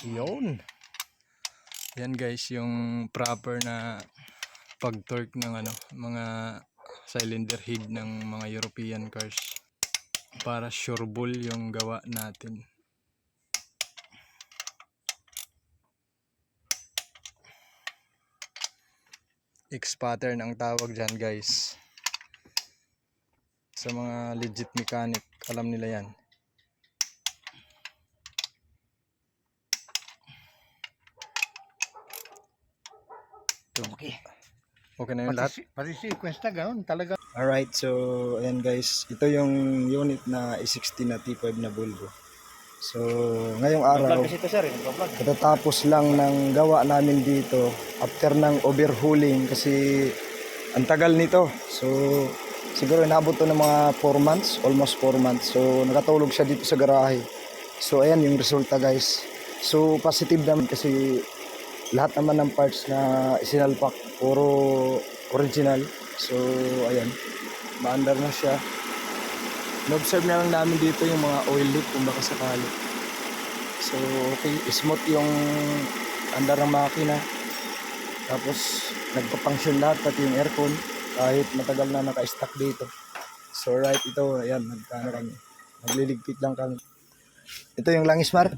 Yun. Yan guys, yung proper na pag-torque ng mga cylinder head ng mga European cars para sure ball yung gawa natin. X-pattern ang tawag dyan guys. Sa mga legit mechanic, alam nila yan. Okay. Okay na yung lahat? Pati sequence na gano'n talaga. Alright, so ayan guys, ito yung unit na E60 na T5 na Volvo. So ngayong araw, katatapos lang ng gawa namin dito after ng overhauling kasi ang tagal nito. So siguro inabot to ng mga 4 months, almost 4 months. So nakatulog siya dito sa garahe. So ayan yung resulta guys. So positive naman kasi lahat naman ng parts na isinalpak puro original. So ayan, maandar na siya. Na-observe na lang namin dito yung mga oil leak kung baka sakali. So okay, smooth yung andar ng makina. Tapos nagpa-function lahat, pati yung aircon kahit matagal na naka-stack dito. So right, ito ayan, nagkano kami, nagliligpit lang kami. Ito yung langis mark.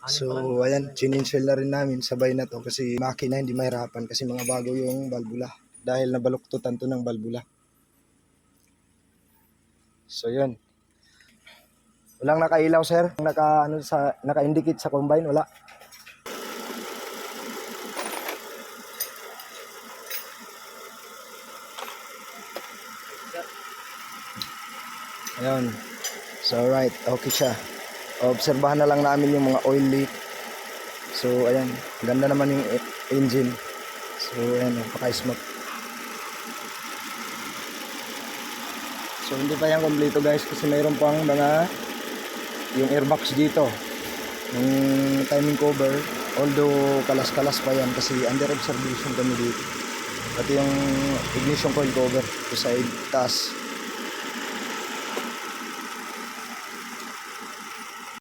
So ayan, chininshell na rin namin sabay na to kasi makina hindi mahirapan kasi mga bago yung valvula dahil nabaluktutan to ng valvula. So yun. Walang nakailaw sir, naka-indicate sa combine, wala. Ayun. So right, okay siya. Obserbahan na lang namin yung mga oil leak. So ayan, ganda naman yung engine. So ayan, napaka-smooth. So hindi pa yan kompleto guys kasi mayroon pang mga yung airbox dito. Yung timing cover, although kalas-kalas pa yan kasi under observation kami dito. Pati yung ignition coil cover sa taas.